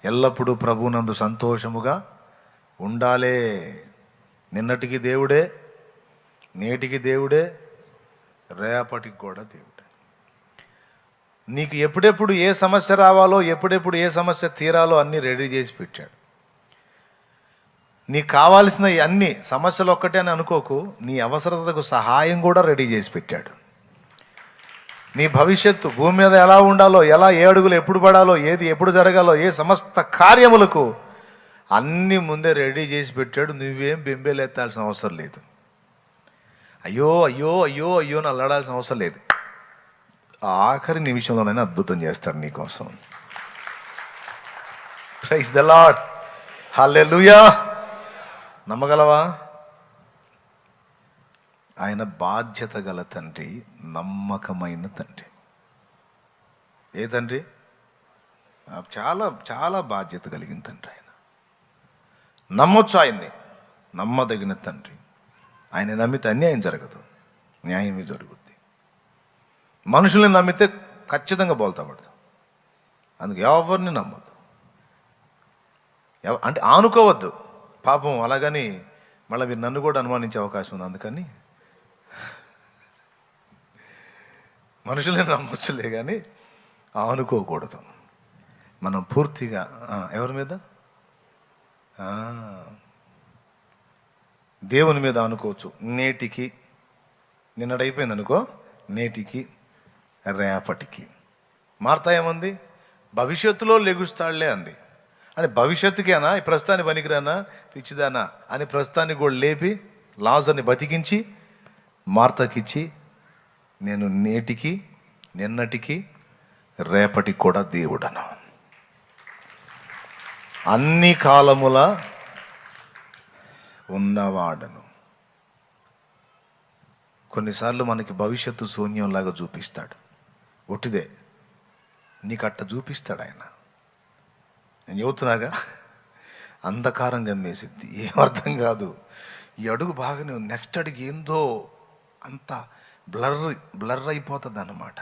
ఎల్లప్పుడూ ప్రభువునందు సంతోషముగా ఉండాలే. నిన్నటికి దేవుడే, నేటికి దేవుడే, రేపటికి కూడా దేవుడే. నీకు ఎప్పుడెప్పుడు ఏ సమస్య రావాలో, ఎప్పుడెప్పుడు ఏ సమస్య తీరాలో అన్నీ రెడీ చేసి పెట్టాడు. నీకు కావాల్సిన అన్ని సమస్యలు ఒక్కటే అని అనుకోకు, నీ అవసరతకు సహాయం కూడా రెడీ చేసి పెట్టాడు. నీ భవిష్యత్తు భూమి మీద ఎలా ఉండాలో, ఎలా ఏ అడుగులు ఎప్పుడు పడాలో, ఏది ఎప్పుడు జరగాలో, ఏ సమస్త కార్యములకు అన్నీ ముందే రెడీ చేసి పెట్టాడు. నువ్వేం బెంబేలెత్తాల్సిన అవసరం లేదు. అయ్యో అయ్యో అయ్యో అయ్యో అని అల్లాడాల్సిన అవసరం లేదు. ఆఖరి నిమిషంలోనైనా అద్భుతం చేస్తాడు నీకోసం. Praise the Lord. హల్లెలూయా. నమ్మగలవా? ఆయన బాధ్యత గల తండ్రి, నమ్మకమైన తండ్రి. ఏ తండ్రి? చాలా చాలా బాధ్యత కలిగిన తండ్రి. ఆయన నమ్మొచ్చు, ఆయన్ని నమ్మదగిన తండ్రి. ఆయన నమ్మితే అన్యాయం జరగదు, న్యాయమే జరుగుద్ది. మనుషుల్ని నమ్మితే ఖచ్చితంగా బోల్తా పడతాం. అందుకు ఎవరిని నమ్మద్దు, అంటే ఆనుకోవద్దు. పాపం అలాగని మళ్ళీ మీరు నన్ను కూడా అనుమానించే అవకాశం ఉంది. అందుకని మనుషుల్ని నమ్మొచ్చులే కానీ ఆనుకోకూడదు. మనం పూర్తిగా ఎవరి మీద? దేవుని మీద అనుకోవచ్చు. నేటికి, నిన్నడైపోయింది అనుకో, నేటికి రేపటికి. మార్తా ఏమంది? భవిష్యత్తులో లెగుస్తాడులే అంది. అని భవిష్యత్తుకేనా, ఈ ప్రస్తుతాన్ని పనికిరానా, పిచ్చిదానా అని ప్రస్తుతాన్ని కూడా లేపి లాజర్ని బతికించి మార్తాకిచ్చి, నేను నేటికి, నిన్నటికి, రేపటికి కూడా దేవుడను, అన్ని కాలముల ఉన్నవాడను. కొన్నిసార్లు మనకి భవిష్యత్తు శూన్యంలాగా చూపిస్తాడు. ఒట్టిదే, నీకట్ట చూపిస్తాడు ఆయన. నేను చెబుతున్నాగా, అంధకారం గమ్మేసిద్ది, ఏమర్థం కాదు. ఈ అడుగు బాగానే ఉంది, నెక్స్ట్ అడుగు ఏందో అంత బ్లర్ అయిపోతుంది అన్నమాట.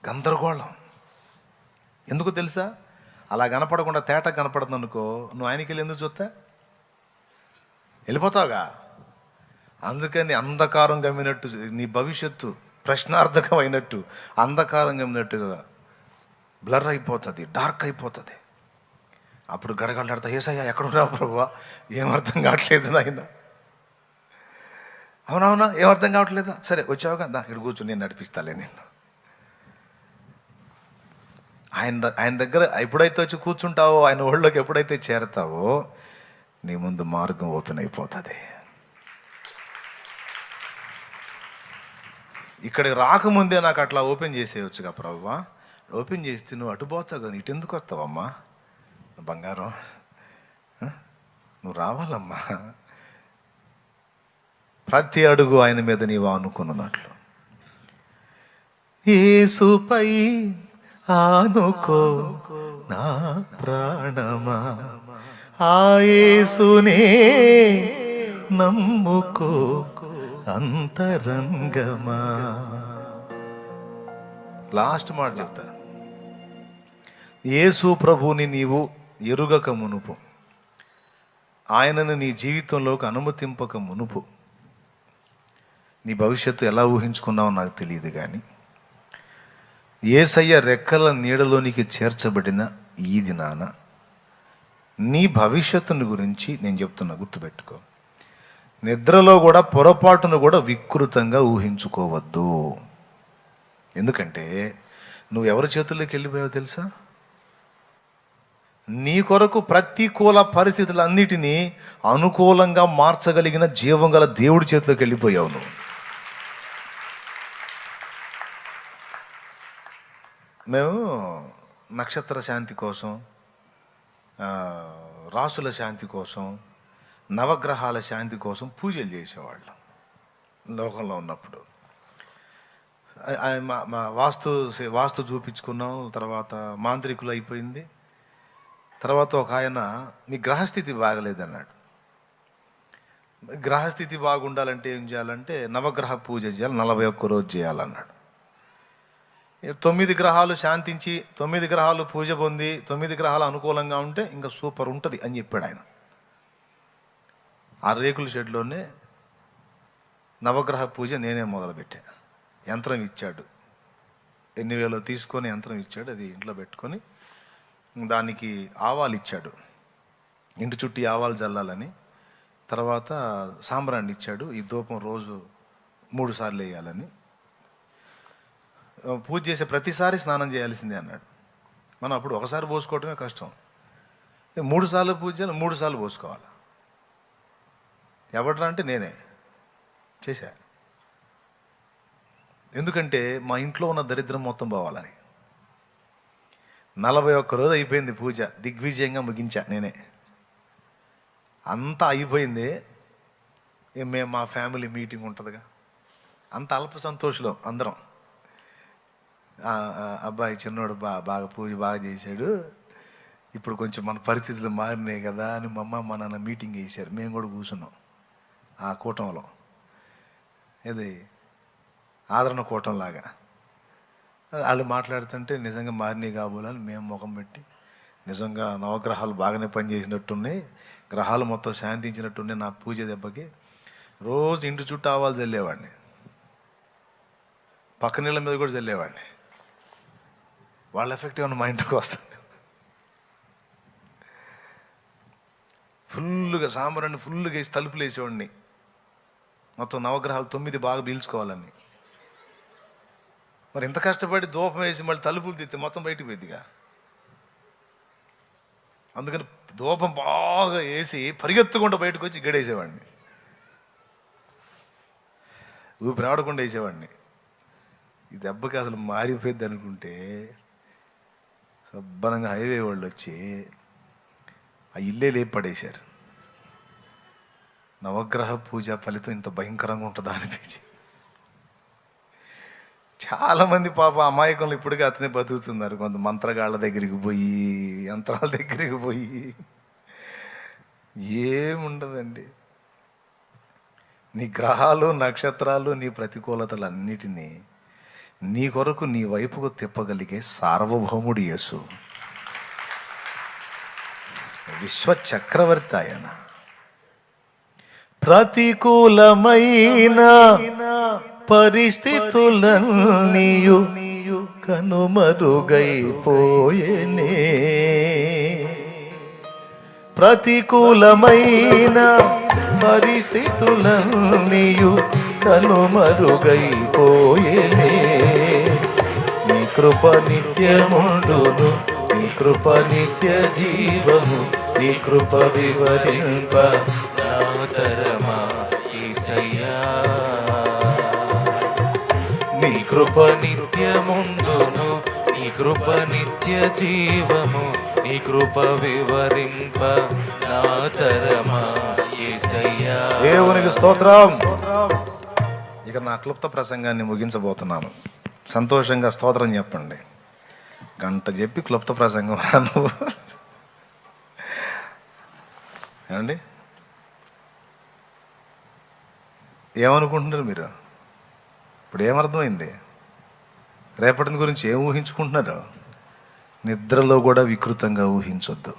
గందరగోళం. ఎందుకు తెలుసా? అలా కనపడకుండా తేట కనపడుతుంది అనుకో, నువ్వు ఆయనకి వెళ్ళి ఎందుకు చూస్తా? వెళ్ళిపోతావుగా. అందుకని అంధకారం గమ్మినట్టు, నీ భవిష్యత్తు ప్రశ్నార్థకం అయినట్టు అంధకారం గమ్మినట్టుగా బ్లర్ అయిపోతుంది, డార్క్ అయిపోతుంది. అప్పుడు గడగడలాడతా, ఏసయ్యా ఎక్కడున్నావు ప్రభువా, ఏమర్థం కావట్లేదు నాయన. అవునవునా, ఏమర్థం కావట్లేదా? సరే వచ్చావుగా, దా ఇక్కడ కూర్చొని నేను నడిపిస్తాలే. నేను ఆయన దగ్గర ఎప్పుడైతే వచ్చి కూర్చుంటావో, ఆయన ఒళ్ళోకి ఎప్పుడైతే చేరతావో, నీ ముందు మార్గం ఓపెన్ అయిపోతుంది. ఇక్కడికి రాకముందే నాకు అట్లా ఓపెన్ చేసేయచ్చుగా ప్రభువా. ఓపెన్ చేస్తే నువ్వు అటుపోతావు కదా, ఇటు ఎందుకు వస్తావమ్మా బంగారం, నువ్వు రావాలమ్మా. ప్రతి అడుగు ఆయన మీద నీవు అనుకున్నట్లు. యేసుపై ఆనుకో నా ప్రాణమా, ఆ యేసునే నమ్ముకో అంతరంగమా. లాస్ట్ మాట చెప్తా. యేసు ప్రభువుని నీవు ఎరుగక మునుపు, ఆయనను నీ జీవితంలోకి అనుమతింపక మునుపు, నీ భవిష్యత్తు ఎలా ఊహించుకున్నావో నాకు తెలియదు, కానీ యేసయ్య రెక్కల నీడలోనికి చేర్చబడిన ఈ దినాన నీ భవిష్యత్తుని గురించి నేను చెప్తున్నా, గుర్తుపెట్టుకో. నిద్రలో కూడా పొరపాటును కూడా వికృతంగా ఊహించుకోవద్దు. ఎందుకంటే నువ్వు ఎవరి చేతుల్లోకి వెళ్ళిపోయావో తెలుసా? నీ కొరకు ప్రతికూల పరిస్థితులన్నిటినీ అనుకూలంగా మార్చగలిగిన జీవం గల దేవుడి చేతిలోకి వెళ్ళిపోయావు నువ్వు. మేము నక్షత్ర శాంతి కోసం, రాసుల శాంతి కోసం, నవగ్రహాల శాంతి కోసం పూజలు చేసేవాళ్ళం లోకంలో ఉన్నప్పుడు. మా వాస్తు చూపించుకున్నాం. తర్వాత మాంత్రికులు అయిపోయింది. తర్వాత ఒక ఆయన, మీ గ్రహస్థితి బాగలేదన్నాడు. గ్రహస్థితి బాగుండాలంటే ఏం చేయాలంటే నవగ్రహ పూజ చేయాలి, 41 రోజు చేయాలన్నాడు. 9 గ్రహాలు శాంతించి 9 గ్రహాలు పూజ పొంది 9 గ్రహాలు అనుకూలంగా ఉంటే ఇంకా సూపర్ ఉంటుంది అని చెప్పాడు ఆయన. ఆ రేకుల షెడ్లోనే నవగ్రహ పూజ నేనే మొదలుపెట్టా. యంత్రం ఇచ్చాడు, 8,000 తీసుకొని యంత్రం ఇచ్చాడు. అది ఇంట్లో పెట్టుకొని దానికి ఆవాలు ఇచ్చాడు, ఇంటి చుట్టూ ఆవాలు జల్లాలని. తర్వాత సాంబ్రాన్ని ఇచ్చాడు, ఈ ధూపం రోజు 3 సార్లు వేయాలని. పూజ చేసే ప్రతిసారి స్నానం చేయాల్సిందే అన్నాడు. మనం అప్పుడు ఒకసారి పోసుకోవటమే కష్టం, 3 సార్లు పూజ చేయాలి, 3 సార్లు పోసుకోవాలి. ఎవడరా అంటే నేనే చేశా. ఎందుకంటే మా ఇంట్లో ఉన్న దరిద్రం మొత్తం పోవాలని. 41 రోజు అయిపోయింది పూజ, దిగ్విజయంగా ముగించా నేనే. అంతా అయిపోయింది. మేము మా ఫ్యామిలీ మీటింగ్ ఉంటుందిగా, అంత అల్ప సంతోషంలో అందరం. అబ్బాయి చిన్నోడు బాగా పూజ బాగా చేశాడు, ఇప్పుడు కొంచెం మన పరిస్థితులు మారినాయి కదా అని మా అమ్మ మా నాన్న మీటింగ్ వేశారు. మేము కూడా కూర్చున్నాం ఆ కూటంలో, ఇది ఆదరణ కూటంలాగా. వాళ్ళు మాట్లాడుతుంటే నిజంగా మారినాయి కాబోలని మేము ముఖం పెట్టి, నిజంగా నవగ్రహాలు బాగానే పనిచేసినట్టున్నాయి, గ్రహాలు మొత్తం శాంతించినట్టున్నాయి. నా పూజ దెబ్బకి రోజు ఇంటి చుట్టూ ఆవాలు చల్లేవాడిని, పక్క నీళ్ళ మీద కూడా చల్లేవాడిని. వాళ్ళ ఎఫెక్ట్ ఏమన్నా మా ఇంటికి వస్తుంది. ఫుల్గా సాంబారాన్ని ఫుల్గా వేసి తలుపులు వేసేవాడిని, మొత్తం నవగ్రహాలు 9 బాగా పీల్చుకోవాలని. మరి ఇంత కష్టపడి ధూపం వేసి మళ్ళీ తలుపులు తీస్తే మొత్తం బయటికి పోయిద్దిగా. అందుకని ధూపం బాగా వేసి పరిగెత్తుకుంటూ బయటకు వచ్చి గడేసేవాడిని, ఊపిరి ఆడకుండా వేసేవాడిని. ఈ దెబ్బకి అసలు మారిపోయింది అనుకుంటే శుభ్రంగా హైవే వాళ్ళు వచ్చి ఆ ఇల్లే లేపి పడేశారు. నవగ్రహ పూజ ఫలితం ఇంత భయంకరంగా ఉంటుందా అనిపించి చాలామంది పాప అమాయకులు ఇప్పటికే అతనే బతుకుతున్నారు. కొంత మంత్రగాళ్ళ దగ్గరికి పోయి, యంత్రాల దగ్గరికి పోయి ఏముండదండి. నీ గ్రహాలు నక్షత్రాలు నీ ప్రతికూలతలు అన్నిటినీ నీ కొరకు నీ వైపుకు తిప్పగలిగే సార్వభౌముడు యేసు, విశ్వచక్రవర్తి ఆయన. ప్రతికూలమైన పరిస్థితులన్నీయు కనుమరుగైపోయేనే. ప్రతికూలమైన పరిస్థితులన్నీయు కనుమరుగైపోయేనే. నీ కృప నిత్యముండును, నీ కృప నిత్య జీవము, నీ కృప వివరింప నా తరమా యేసయ్యా. నీ కృప నిత్యముండును, నీ కృప నిత్య జీవము, నీ కృప వివరింప నా తరమా యేసయ్యా. దేవునికి స్తోత్రం. ఇక నా క్లుప్త ప్రసంగాన్ని ముగించబోతున్నాను. సంతోషంగా స్తోత్రం చెప్పండి. గంట చెప్పి క్లుప్త ప్రసంగం నువ్వు ఏమండి, ఏమనుకుంటున్నారు మీరు? ఇప్పుడు ఏమర్థమైంది? రేపటి గురించి ఏం ఊహించుకుంటున్నారు? నిద్రలో కూడా వికృతంగా ఊహించొద్దు.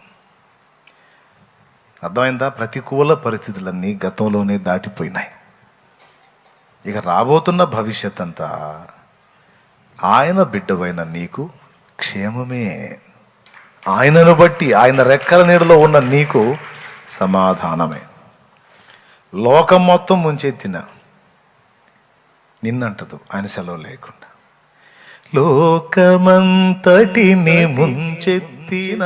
అర్థమైందా? ప్రతికూల పరిస్థితులన్నీ గతంలోనే దాటిపోయినాయి. ఇక రాబోతున్న భవిష్యత్ అంతా ఆయన బిడ్డవైన నీకు క్షేమమే. ఆయనను బట్టి, ఆయన రెక్కల నీడలో ఉన్న నీకు సమాధానమే. లోకం మొత్తం ముంచెత్తిన నిన్నంటదు ఆయన సెలవు లేకుండా. లోకమంతటిని ముంచెత్తిన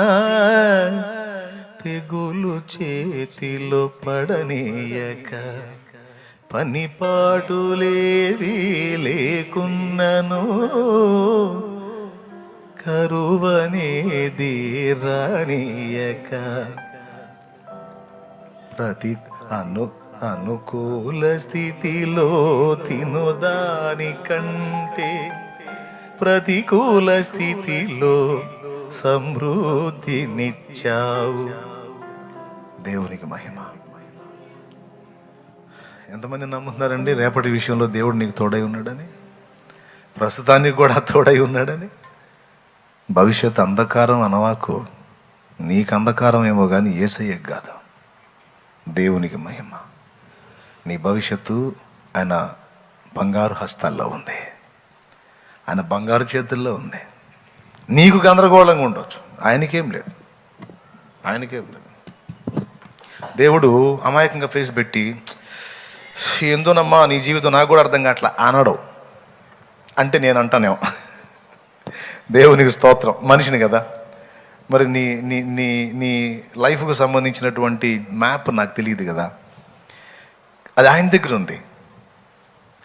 తెగులు చేతిలో పడనీయక, పనిపాటులేవి లేకున్నను కరువనేది రానీయక, ప్రతి అనుకూల స్థితిలో తినుదాని కంటే ప్రతికూల స్థితిలో సమృద్ధినిచ్చావు. దేవునికి మహిమ. ఎంతమంది నమ్ముతున్నారండి రేపటి విషయంలో దేవుడు నీకు తోడై ఉన్నాడని? ప్రస్తుతానికి కూడా తోడై ఉన్నాడని. భవిష్యత్తు అంధకారం అనవాకు. నీకు అంధకారం ఏమో కానీ యేసయ్యకు కాదు. దేవునికి మహిమ. నీ భవిష్యత్తు ఆయన బంగారు హస్తాల్లో ఉంది, ఆయన బంగారు చేతుల్లో ఉంది. నీకు గందరగోళంగా ఉండొచ్చు, ఆయనకేం లేదు. దేవుడు అమాయకంగా ఫేస్ పెట్టి ఎందునమ్మా నీ జీవితం నాకు కూడా అర్థం కావట్లా అనడు అంటే నేను అంటానేమో. దేవునికి స్తోత్రం. మనిషిని కదా, మరి నీ నీ నీ నీ లైఫ్కు సంబంధించినటువంటి మ్యాప్ నాకు తెలియదు కదా, అది ఆయన దగ్గర ఉంది.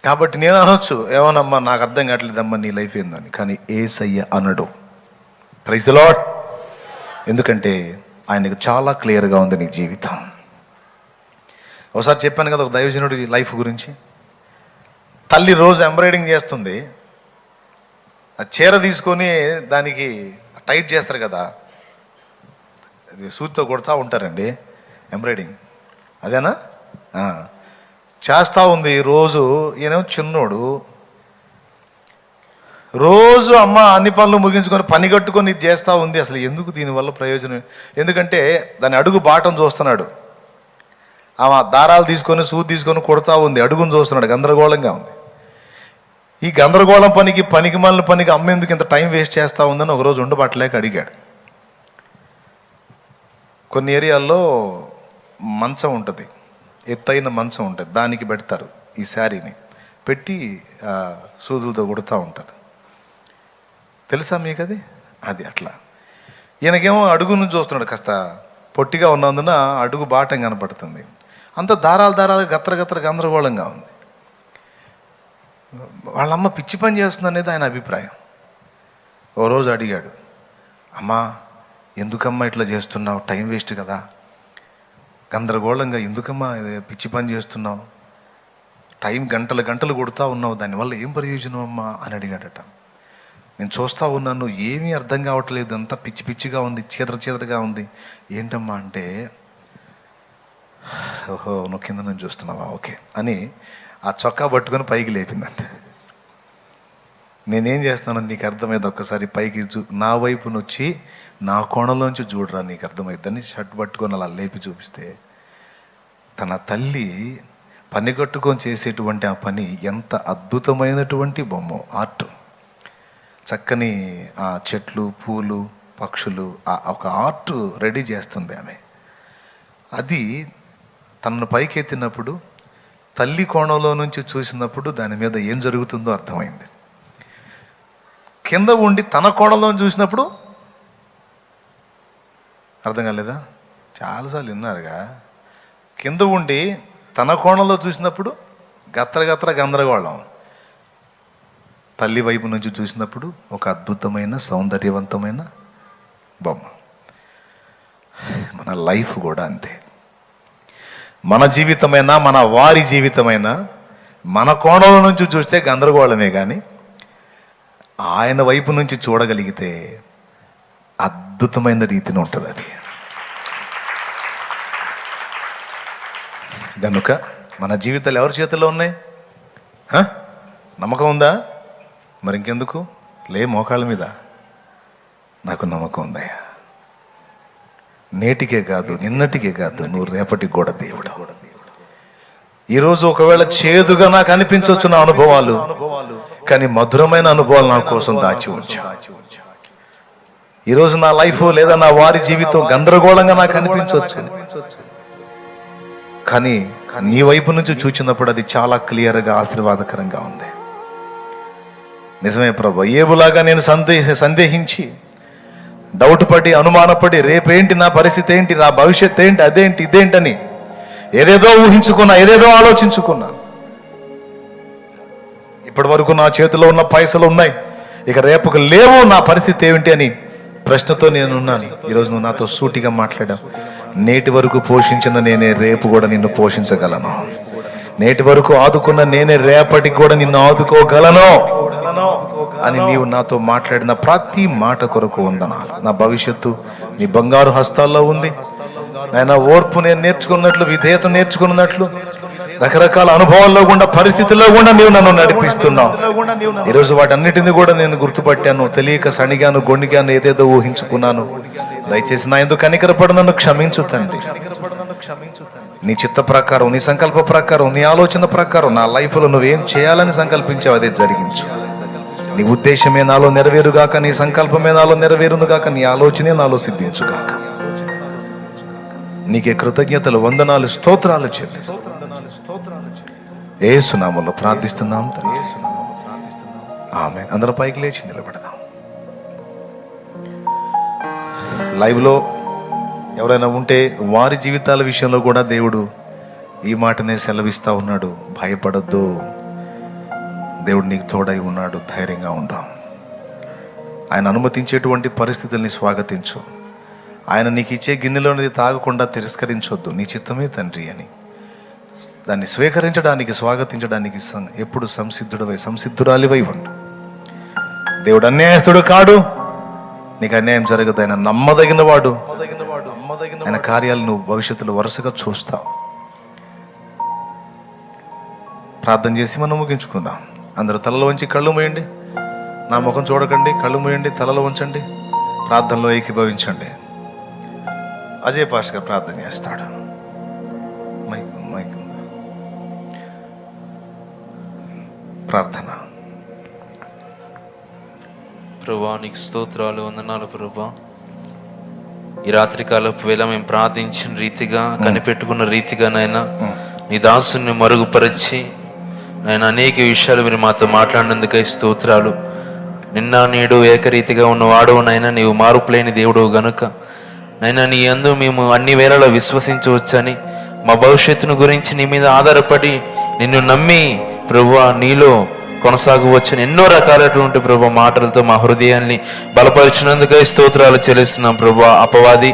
కాబట్టి నేను అనొచ్చు, ఏమోనమ్మా నాకు అర్థం కావట్లేదమ్మా నీ లైఫ్ ఏందని. కానీ యేసయ్య అనడు. Praise the Lord. ఎందుకంటే ఆయనకు చాలా క్లియర్గా ఉంది నీ జీవితం. ఒకసారి చెప్పాను కదా ఒక దైవజనుడి లైఫ్ గురించి. తల్లి రోజు ఎంబ్రాయిడింగ్ చేస్తుంది, ఆ చీర తీసుకొని దానికి టైట్ చేస్తారు కదా, అది సూత్తో కొడతా ఉంటారండి ఎంబ్రాయిడింగ్, అదేనా? చేస్తూ ఉంది రోజు. ఈయనేమో చిన్నోడు, రోజు అమ్మ అన్ని పనులు ముగించుకొని పని కట్టుకొని ఇది చేస్తూ ఉంది. అసలు ఎందుకు దీనివల్ల ప్రయోజనం? ఎందుకంటే దాని అడుగు బాటం చూస్తున్నాడు. ఆమె దారాలు తీసుకొని సూది తీసుకొని కొడతా ఉంది, అడుగును చూస్తున్నాడు. గందరగోళంగా ఉంది. ఈ గందరగోళం పనికి మాలిన పనికి అమ్మ ఎందుకు ఇంత టైం వేస్ట్ చేస్తూ ఉందని ఒకరోజు ఉండబట్టలేక అడిగాడు. కొన్ని ఏరియాల్లో మంచం ఉంటుంది, ఎత్తైన మంచం ఉంటుంది, దానికి పెడతారు ఈ శారీని పెట్టి సూదులతో కొడుతూ ఉంటారు. తెలుసా మీకు అది? అది అట్లా. ఈయనకేమో అడుగు నుంచి చూస్తున్నాడు, కాస్త పొట్టిగా ఉన్నందున అడుగు బాటం కనపడుతుంది. అంత దారాలు గత్ర గందరగోళంగా ఉంది. వాళ్ళమ్మ పిచ్చి పని చేస్తుంది అనేది ఆయన అభిప్రాయం. ఓ రోజు అడిగాడు, అమ్మా ఎందుకమ్మా ఇట్లా చేస్తున్నావు? టైం వేస్ట్ కదా, గందరగోళంగా ఎందుకమ్మా పిచ్చి పని చేస్తున్నావు? టైం గంటలు కొడుతూ ఉన్నావు, దానివల్ల ఏం ప్రయోజనం అమ్మా అని అడిగాడట. నేను చూస్తూ ఉన్నాను, ఏమీ అర్థం కావట్లేదు, అంతా పిచ్చిగా ఉంది, చీదరగా ఉంది. ఏంటమ్మా అంటే, ఓహో నువ్వు కింద నుంచి చూస్తున్నావా, ఓకే అని ఆ చొక్కా పట్టుకొని పైకి లేపిందంట. నేనేం చేస్తున్నాను నీకు అర్థమైంది, ఒక్కసారి పైకి నా వైపున వచ్చి నా కోణంలోంచి చూడరా నీకు అర్థమైద్దని షర్ట్ పట్టుకొని అలా లేపి చూపిస్తే, తన తల్లి పని కట్టుకొని చేసేటువంటి ఆ పని ఎంత అద్భుతమైనటువంటి బొమ్మ, ఆర్ట్. చక్కని ఆ చెట్లు, పూలు, పక్షులు, ఒక ఆర్ట్ రెడీ చేస్తుంది ఆమె. అది తనను పైకెత్తినప్పుడు, తల్లి కోణంలో నుంచి చూసినప్పుడు దాని మీద ఏం జరుగుతుందో అర్థమైంది. కింద ఉండి తన కోణంలో చూసినప్పుడు అర్థం కాలేదా? చాలాసార్లు విన్నారుగా. కింద ఉండి తన కోణంలో చూసినప్పుడు గత్ర గందరగోళం, తల్లి వైపు నుంచి చూసినప్పుడు ఒక అద్భుతమైన సౌందర్యవంతమైన బొమ్మ. మన లైఫ్ కూడా అంతే. మన జీవితమైనా మన వారి జీవితమైనా మన కోణంలో నుంచి చూస్తే గందరగోళమే, కానీ ఆయన వైపు నుంచి చూడగలిగితే అద్భుతమైన రీతిని ఉంటుంది అది. కనుక మన జీవితాలు ఎవరి చేతుల్లో ఉన్నాయి? నమ్మకం ఉందా? మరి ఇంకెందుకు లే మోకాళ్ళ మీద. నాకు నమ్మకం ఉందయ్యా, నేటికే కాదు, నిన్నటికే కాదు, నువ్వు రేపటికి కూడా దేవుడు. ఈరోజు ఒకవేళ చేదుగా నాకు అనిపించవచ్చు నా అనుభవాలు, కానీ మధురమైన అనుభవాలు నా కోసం దాచి ఉంచా. ఈరోజు నా లైఫ్ లేదా నా వారి జీవితం గందరగోళంగా నాకు అనిపించవచ్చు, కానీ నీ వైపు నుంచి చూచినప్పుడు అది చాలా క్లియర్గా ఆశీర్వాదకరంగా ఉంది. నిజమే ప్రభు, ఏబులాగా నేను సందేహించి డౌట్ పడి అనుమానపడి రేపేంటి నా పరిస్థితి ఏంటి, నా భవిష్యత్ ఏంటి, అదేంటి ఇదేంటని ఏదేదో ఊహించుకున్నా, ఏదేదో ఆలోచించుకున్నా. ఇప్పటి వరకు నా చేతిలో ఉన్న పైసలు ఉన్నాయి, ఇక రేపుకు లేవు, నా పరిస్థితి ఏమిటి అని ప్రశ్నతో నేనున్నాను. ఈరోజు నువ్వు నాతో సూటిగా మాట్లాడావు. నేటి వరకు పోషించిన నేనే రేపు కూడా నిన్ను పోషించగలను. నేటి వరకు ఆదుకున్న నేనే రేపటికి కూడా నిన్ను ఆదుకోగలను అని నీవు నాతో మాట్లాడిన ప్రతి మాట కొరకు వందనాలు. నా భవిష్యత్తు నీ బంగారు హస్తాల్లో ఉంది నాయన. ఓర్పు నేను నేర్చుకున్నట్లు, విధేయత నేర్చుకున్నట్లు, రకరకాల అనుభవాల్లో గుండా, పరిస్థితుల్లో కూడా నీవు నన్ను నడిపిస్తున్నావు. ఈరోజు వాటన్నిటిని కూడా నేను గుర్తుపట్టాను. తెలియక సణిగాను, గొండిగాను, ఏదేదో ఊహించుకున్నాను. దయచేసి నా ఎందుకు కనికరపడి నన్ను క్షమించు తండ్రి. నీ చిత్త ప్రకారం, నీ సంకల్ప ప్రకారం, నీ ఆలోచన ప్రకారం నా లైఫ్లో నువ్వేం చేయాలని సంకల్పించావు అదే జరిగించు. నీ ఉద్దేశమే నాలో నెరవేరుగాక, నీ సంకల్పమే నాలో నెరవేరునుగాక, నీ ఆలోచనే నాలో సిద్ధించుగాక. నీకే కృతజ్ఞతలు, వందనాలు, స్తోత్రాలు చెల్లిస్తున్నాను. యేసు నామములో ప్రార్థిస్తున్నాం తండ్రి. ఆమేన్. అందరూ పైకి లేచి నిలబడదాం. లైవ్లో ఎవరైనా ఉంటే వారి జీవితాల విషయంలో కూడా దేవుడు ఈ మాటనే సెలవిస్తా ఉన్నాడు. భయపడొద్దు, దేవుడు నీకు తోడై ఉన్నాడు, ధైర్యంగా ఉండాం. ఆయన అనుమతించేటువంటి పరిస్థితుల్ని స్వాగతించు. ఆయన నీకు ఇచ్చే గిన్నెలోనిది తాగకుండా తిరస్కరించొద్దు. నీ చిత్తమే తండ్రి అని దాన్ని స్వీకరించడానికి, స్వాగతించడానికి ఎప్పుడు సంసిద్ధురాలివై ఉండు. దేవుడు అన్యాయస్తుడు కాడు, నీకు అన్యాయం జరగదు. ఆయన నమ్మదగిన వాడు. ఆయన కార్యాలు నువ్వు భవిష్యత్తులో వరుసగా చూస్తావు. ప్రార్థన చేసి మనం ముగించుకుందాం. అందరూ తలలో వంచి కళ్ళు మూయండి. నా ముఖం చూడకండి, కళ్ళు మూయండి, తలలో ఉంచండి, ప్రార్థనలో ఏకీభవించండి. అజయ్ పాస్టర్ గారు ప్రార్థన చేస్తాడు. ప్రార్థన. ప్రభువా, నీకు స్తోత్రాలు, వందనాలు ప్రభువా. ఈ రాత్రికాలపు వేళ మేము ప్రార్థించిన రీతిగా, కనిపెట్టుకున్న రీతిగా నాయన నీ దాసుని మరుగుపరిచి నాయన అనేక విషయాలు మీరు మాతో మాట్లాడినందుకై స్తోత్రాలు. నిన్న నేడు ఏకరీతిగా ఉన్నవాడు నాయన, నీవు మార్పులేని దేవుడు గనుక నైనా నీ యందు మేము అన్ని వేళలో విశ్వసించవచ్చని, మా భవిష్యత్తును గురించి నీ మీద ఆధారపడి నిన్ను నమ్మి ప్రభువా నీలో కొనసాగవచ్చని ఎన్నో రకాలైనటువంటి ప్రభువా మాటలతో మా హృదయాన్ని బలపరిచినందుకై స్తోత్రాలు చెల్లిస్తున్నాం ప్రభువా. అపవాది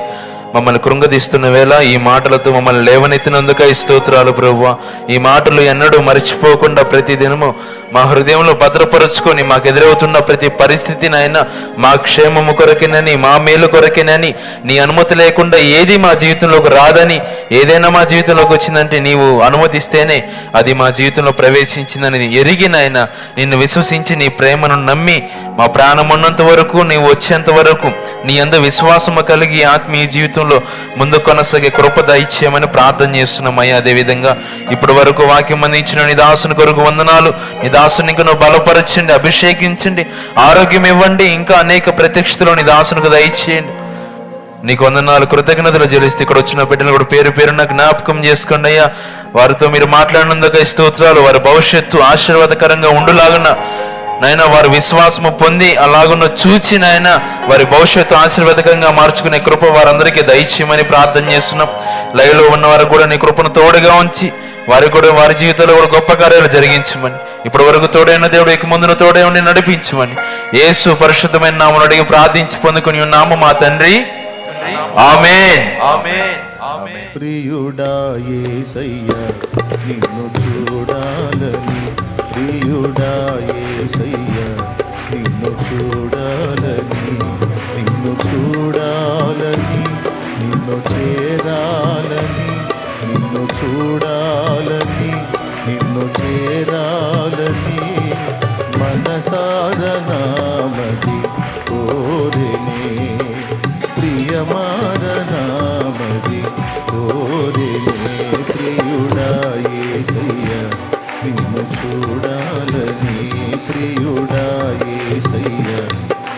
మమ్మల్ని కృంగదీస్తున్న వేళ ఈ మాటలతో మమ్మల్ని లేవనెత్తినందుకై స్తోత్రాలు ప్రభువా. ఈ మాటలు ఎన్నడూ మర్చిపోకుండా ప్రతి దినము మా హృదయంలో భద్రపరుచుకొని మాకు ఎదురవుతున్న ప్రతి పరిస్థితిని అయినా మా క్షేమము కొరకేనని, మా మేలు కొరకేనని, నీ అనుమతి లేకుండా ఏది మా జీవితంలోకి రాదని, ఏదైనా మా జీవితంలోకి వచ్చిందంటే నీవు అనుమతిస్తేనే అది మా జీవితంలో ప్రవేశించిందని ఎరిగినైన నిన్ను విశ్వసించి నీ ప్రేమను నమ్మి మా ప్రాణం ఉన్నంత వరకు, నీవు వచ్చేంత వరకు నీ యందు విశ్వాసము కలిగి ఆత్మీయ జీవితంలో ముందు కొనసాగే కృప దయచేయమని ప్రార్థన చేస్తున్నామయ్యా. అదేవిధంగా ఇప్పటి వరకు వాక్యం అందించిన నీ దాసుని కొరకు వందనాలు. నీ దాసుని ఇంకా నువ్వు బలపరచండి, అభిషేకించండి, ఆరోగ్యం ఇవ్వండి, ఇంకా అనేక ప్రత్యక్షతలు నీ దాసునికి దయచేయండి. నీకు వందనాలు, కృతజ్ఞతలు చెల్లిస్తే ఇక్కడ వచ్చిన బిడ్డలు కూడా పేరు పేరు నాకు జ్ఞాపకం చేసుకోండి అయ్యా. వారితో మీరు మాట్లాడినందుకు స్తోత్రాలు. వారి భవిష్యత్తు ఆశీర్వాదకరంగా ఉండులాగున నాయన వారి విశ్వాసము పొంది అలాగున్న చూచి నాయన వారి భవిష్యత్తు ఆశీర్వాదకంగా మార్చుకునే కృప వారందరికీ దయచేయమని ప్రార్థన చేస్తున్నాం. లైవ్లో ఉన్న వారు కూడా నీ కృపను తోడుగా ఉంచి వారికి కూడా వారి జీవితంలో కూడా గొప్ప కార్యాలు జరిగించమని, ఇప్పటి వరకు తోడైన దేవుడు ఇక ముందును తోడే ఉండి నడిపించమని యేసు పరిశుద్ధమైన నామమున అడిగి ప్రార్థించి పొందుకుని ఉన్నాము మా తండ్రి. ఆమేన్. ఆమేన్. ఆమేన్. ప్రియుడా యేసయ్యా నిన్ను చూడాలని, ప్రియుడా యేసయ్యా నిన్ను చూడాలని, నిన్ను చూడాలని, నిన్ను చేరాలని, నిన్ను చూడాలని, నిన్ను చేరాలని మనసారనామది కోరినే, ప్రియమారనామది కోరినే. ప్రియుడా యేసయ్యా నిన్ను చూడాలని, ప్రియుడా యేసయ్యా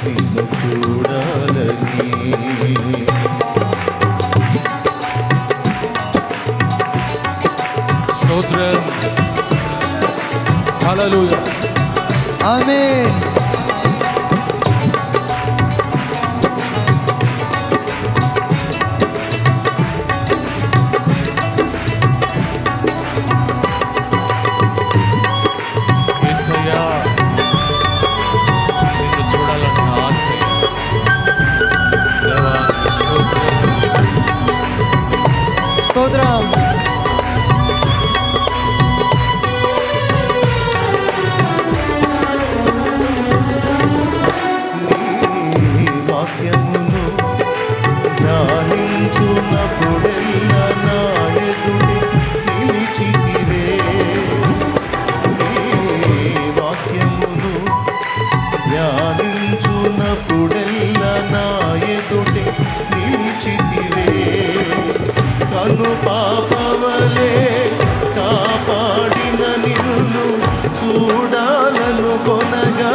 నిన్ను చూడాలని. స్తోత్రం. హల్లెలూయా. ఆమేన్. యేసయ్యా నిన్ను చూడాలని ఆశ. దేవా స్తోత్రం. స్తోత్రం. వాక్యమును ధ్యానించున్నప్పుడెల్లా నా ఎదుట నిలిచితివే, కను పాపవలే కాపాడిన నిన్ను చూడాలను కొనగా,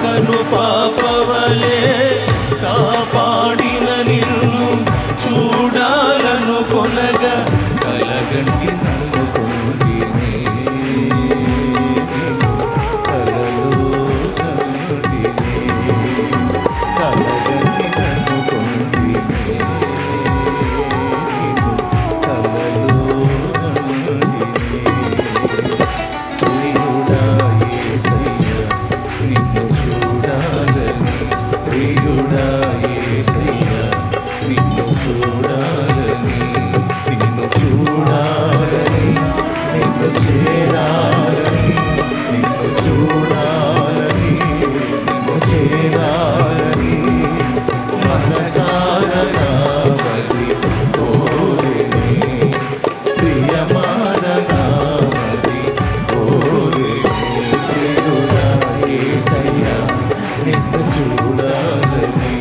కను పాపవలే కాపాడిన నిన్ను చూడాలను కొనగా, కలగంటి నన్ను కొండినే కలలో కంటినే, కలగంటి నన్ను కొండినే కలలో ప్రియుడా యేసయ్యా నిన్ను చూడాలని, నిన్ను చూడాలని, నిన్ను చేరాలని, నిన్ను చూడాలని, నిన్ను చేరాలని మనసారా నామది కోరెనే, ప్రియమాన నామది కోరెనే. ప్రియుడా యేసయ్యా నిన్ను చూడాలని.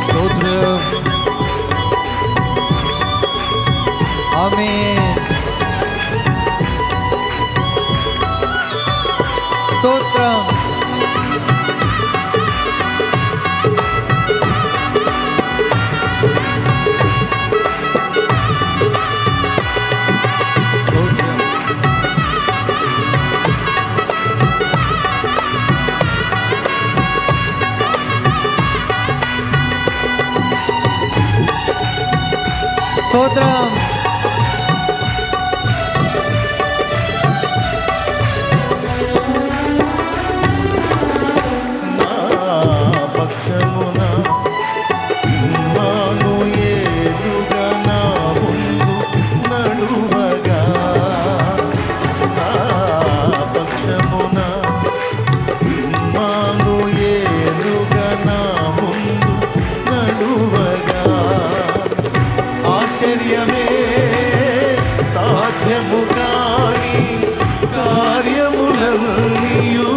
స్తోత్రం. ఆమేన్. స్తోత్రం. స్తోత్రం. స్తోత్రం. నా పక్షమున ఇమ్మానుయేలుగా నా ముందు నడువగా, నా పక్షమున ఇమ్మానుయేలుగా నా ముందు నడువగా, ఆశ్చర్యమే సాధ్యము కాని కార్యములన్నీయు,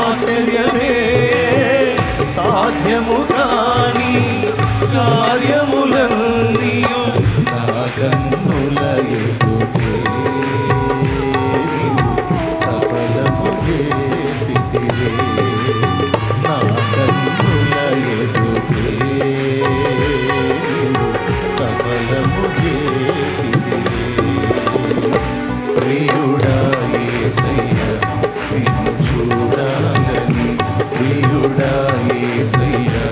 ఆశ్చర్యమే సాధ్యము కాని కార్యములన్నీయు నా కన్నుల ఎదుటే సఫలము చేసితివే, నా కన్నుల ఎదుటే సఫలము చేసితివే. ప్రియుడా యేసయ్యా నిన్ను చూడాలని, ప్రియుడా యేసయ్యా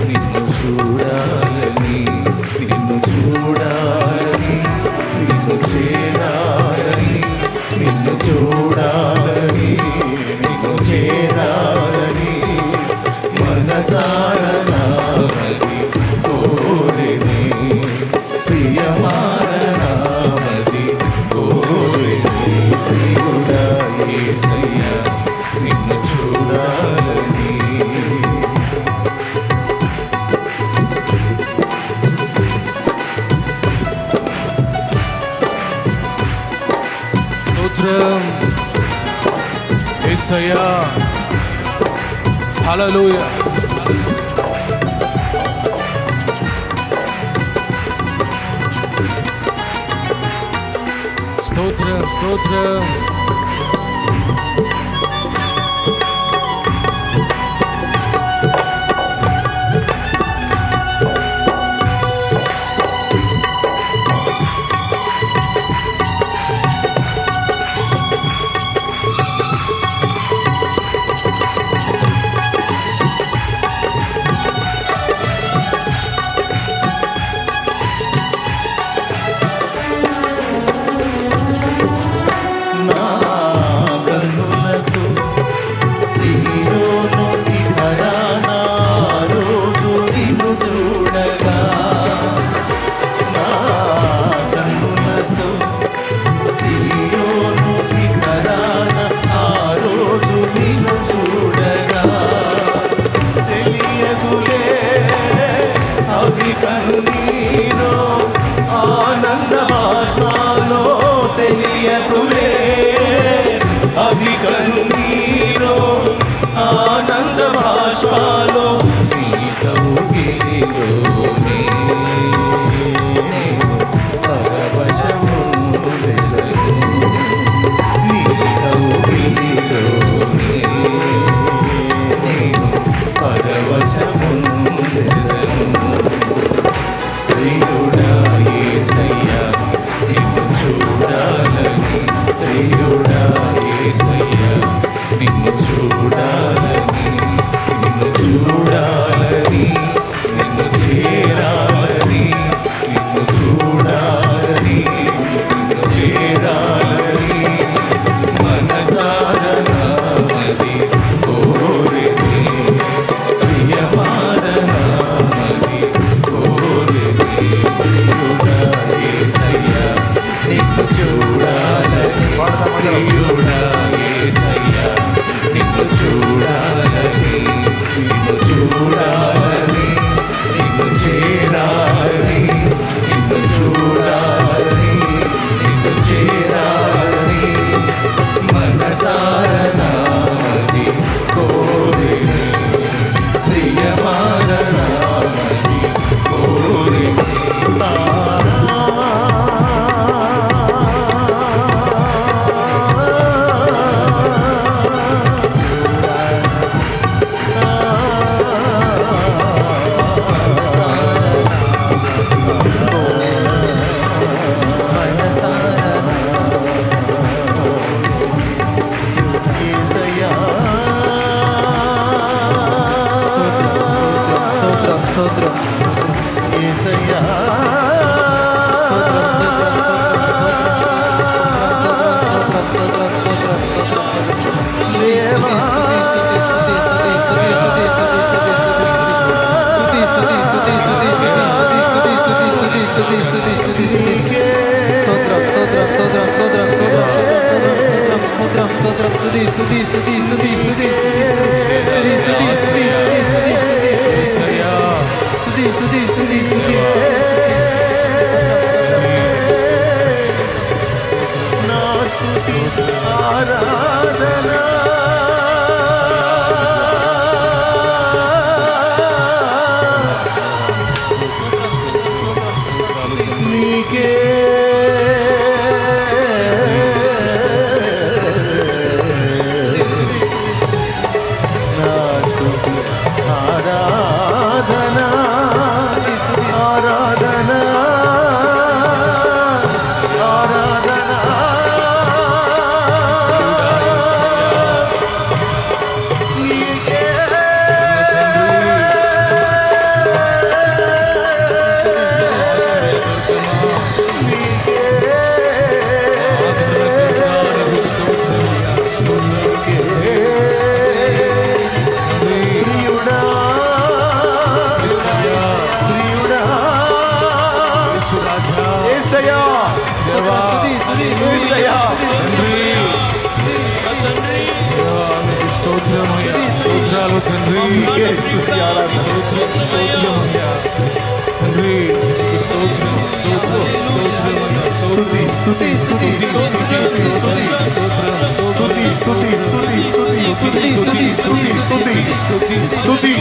నిన్ను చూడాలని, నిన్ను చూడాలని, నిన్ను చేరాలని, నిన్ను చూడాలని, నిన్ను చేరాలని మనసారా నామది కోరెనే, ప్రియమాన నామది కోరెనే. ప్రియుడా యేసయ్యా నిన్ను చూడాలని. స్తోత్రం. యేసయ్యా. హల్లెలూయా. స్తోత్రం. స్తోత్రం. నా నిన్ను చూడాలని ప్రియుడా యేసయ్యా నిన్ను చూడాలని నిన్ను చూడాలని నిన్ను చేరాలని నిన్ను చూడాలని నిన్ను చేరాలని మనసార నామది కోరిని ప్రియమార నామది కోరిని స్తోత్రం యేసయ్యా నా స్తుతి ఆరాధన నీకే నా స్తుతి ఆరాధన ఆరాధన ఆరాధన నీకే ప్రియుడా ప్రియుడా యేసయ్యా యేసయ్యా స్తోత్రాలు తండ్రి నీకే స్తుతి ఆరాధన తండ్రి స్తోత్రం స్తోత్రం స్తుతి స్తుతి స్తుతి స్తుతి స్తుతి స్తుతి స్తుతి స్తుతి స్తుతి స్తుతి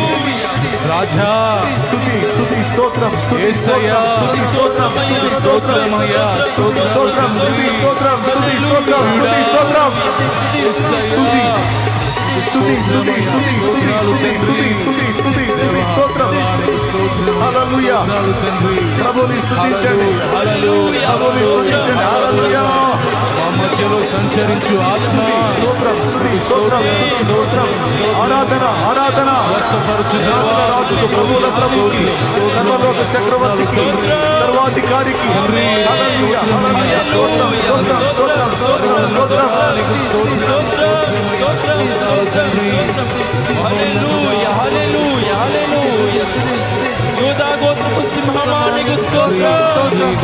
రాజా స్తుతి స్తుతి స్తోత్రం స్తుతి యేసయ్యా స్తుతి స్తోత్రం స్తుతి స్తోత్రమయ్యా స్తుతి స్తోత్రం స్తుతి స్తోత్రం స్తుతి స్తోత్రం స్తుతి స్తోత్రం స్తుతి స్తుతి స్తుతి స్తుతి స్తుతి స్తుతి స్తుతి స్తుతి స్తుతి స్తోత్రం హల్లెలూయా తండ్రి ప్రభుని స్తుతించండి హల్లెలూయా ప్రభుని స్తుతించండి హల్లెలూయా మా మధ్యలో సంచరించు ఆత్మ స్తోత్రం స్తుతి స్తోత్రం స్తుతి స్తోత్రం ఆరాధన ఆరాధన స్వస్థపరచు రాజుల రాజుకు ప్రభువుల ప్రభువుకి సర్వలోక చక్రవర్తికి సర్వాధికారికి హల్లెలూయా హల్లెలూయా స్తోత్రం స్తోత్రం స్తోత్రం స్తోత్రం స్తోత్రం హల్లెలూయా హల్లెలూయా హల్లెలూయా యోధా గోత్రపు సింహమానికి స్తోత్రం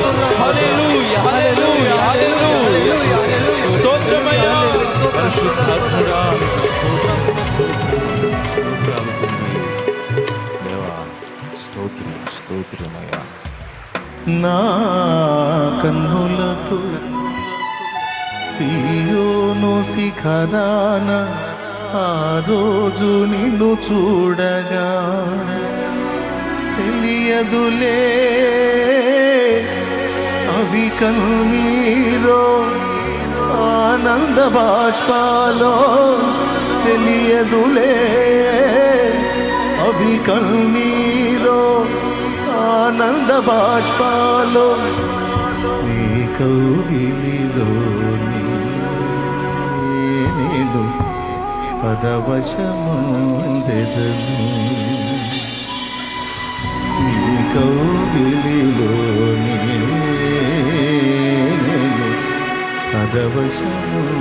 హల్లెలూయా హల్లెలూయా హల్లెలూయా స్తోత్రమయ్యా పరిశుద్ధాత్ముడా స్తోత్రం స్తోత్రమయ్యా నా కన్నులతో సీయోను శిఖరాన ఆ రోజు నిన్ను చూడగా తెలియదులే అవి కన్నీరో ఆనంద బాష్పాలో తెలియదులే అవి కన్నీరో ఆనంద బాష్పాలో నీ కౌగిలిలోని నేను పదవశముందెదను నీ కౌగిలిలోని నేను పదవశముందెదను